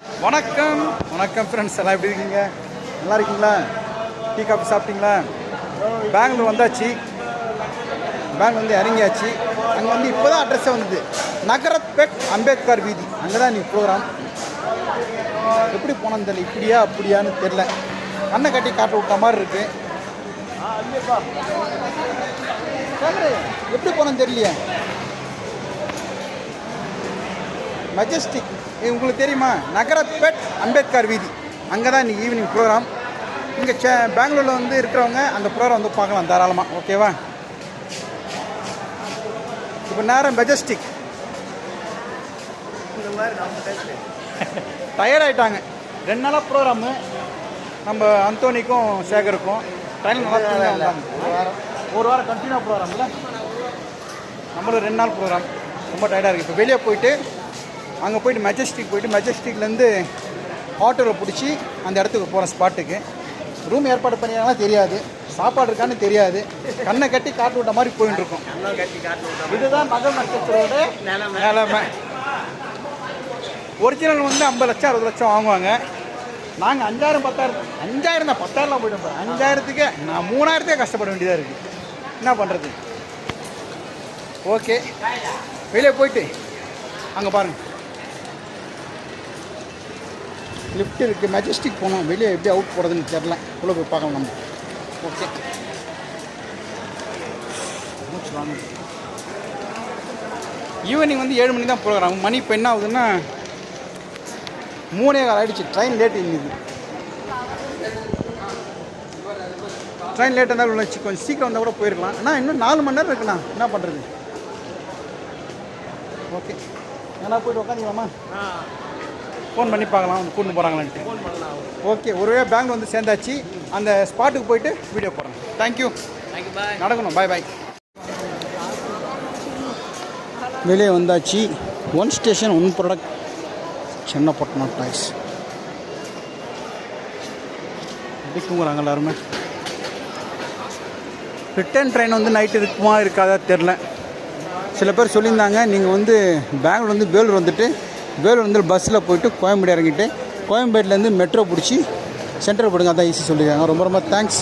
வணக்கம் வணக்கம் ஃப்ரெண்ட்ஸ், எல்லாம் எப்படி இருக்கீங்க? நல்லா இருக்கீங்களா? டீ காஃபி சாப்பிட்டீங்களா? பெங்களூர் வந்தாச்சு. பெங்களூர் வந்து இறங்கியாச்சு. அங்கே வந்து இப்போ தான் அட்ரஸே வந்தது. நகரத்பேட் அம்பேத்கர் வீதி. அங்கே தான் நீ ப்ரோக்ராம். எப்படி போனோன்னு தெரியல, இப்படியா அப்படியான்னு தெரில. கண்ணை கட்டி காட்ட விட்ட மாதிரி இருக்கு. எப்படி போனோன்னு தெரியலையே. மெஜஸ்டிக் உங்களுக்கு தெரியுமா? நகரத்பேட் அம்பேத்கர் வீதி. அங்கே தான் இன்றைக்கி ஈவினிங் ப்ரோக்ராம். இங்கே பெங்களூரில் வந்து இருக்கிறவங்க அந்த ப்ரோக்ராம் வந்து பார்க்கலாம் தாராளமாக. ஓகேவா? இப்போ நேரம் மெஜஸ்டிக். இந்த மாதிரி டயர்டாயிட்டாங்க. 2 நாளாக ப்ரோக்ராமு. நம்ம அந்தோனிக்கும் சேகருக்கும் ட்ரெயின் நல்லா வந்தாங்க. ஒரு வாரம் கண்டினியூ ப்ரோக்ராம்ல நம்மளும் 2 நாள் ப்ரோக்ராம். ரொம்ப டயர்டாக இருக்குது. இப்போ வெளியே போயிட்டு அங்கே போய்ட்டு மெஜஸ்டிக் போய்ட்டு மெஜஸ்டிக்லேருந்து ஆட்டோவில் பிடிச்சி அந்த இடத்துக்கு போகிறேன். ஸ்பாட்டுக்கு ரூம் ஏற்பாடு பண்ணியாங்கன்னா தெரியாது, சாப்பாடு இருக்கான்னு தெரியாது. கண்ணை கட்டி காட்டு விட்ட மாதிரி போயிட்டு இருக்கோம். இதுதான் நகர் நட்சத்திரோட நிலைமை. ஒரிஜினல் வந்து 50 லட்சம் 60 லட்சம் வாங்குவாங்க. நாங்கள் 5000 10,000 தான் 10,000 போய்ட்டு 5000த்துக்கே நான் 3000த்துக்கே கஷ்டப்பட வேண்டியதாக இருக்குது. என்ன பண்ணுறது? ஓகே, வெளியே போயிட்டு அங்கே பாருங்கள் லிஃப்ட் இருக்குது. மெஜஸ்டிக் போனோம். வெளியே எப்படி அவுட் போகிறதுன்னு தெரில. உள்ளே போய் பார்க்கலாம் நம்ம. ஓகே, மூச்சு வாங்க. ஈவினிங் வந்து 7 மணி தான் ப்ரோக்ராம். மணி இப்போ என்ன ஆகுதுன்னா 3:15 ஆகிடுச்சு. ட்ரெயின் லேட் இருந்தது. ட்ரெயின் லேட் இருந்தாலும் கொஞ்சம் சீக்கிரம் வந்தால் கூட போயிருக்கலாம். ஆனால் இன்னும் 4 மணி நேரம் இருக்குண்ணா. என்ன பண்ணுறது? ஓகே, ஏன்னா போய்ட்டு உட்காந்துக்கலாமா? ஃபோன் பண்ணி பார்க்கலாம் வந்து கூட்டு போகிறாங்களான்ட்டு. ஓகே, ஒருவே பெங்களூர் வந்து சேர்ந்தாச்சு. அந்த ஸ்பாட்டுக்கு போயிட்டு வீடியோ போடுறேன். தேங்க்யூ. நடக்கணும். பாய் பாய். வெளியே வந்தாச்சு. 1 ஸ்டேஷன் 1 ப்ராடக்ட் சென்னப்பட்டினம் டாய்ஸ். எப்படி தூங்குறாங்க எல்லாருமே. ரிட்டர்ன் ட்ரெயின் வந்து நைட்டு இருக்குமா இருக்காதா தெரில. சில பேர் சொல்லியிருந்தாங்க நீங்கள் வந்து பெங்களூர் வந்து வேலூர் வந்துட்டு வேலூர் வந்து பஸ்ஸில் போய்ட்டு கோயம்பேடு இறங்கிட்டு கோயம்பேட்டிலேருந்து மெட்ரோ பிடிச்சி சென்ட்ரல் போடுங்க, அதான் ஈஸி சொல்லியிருக்காங்க. ரொம்ப ரொம்ப தேங்க்ஸ்.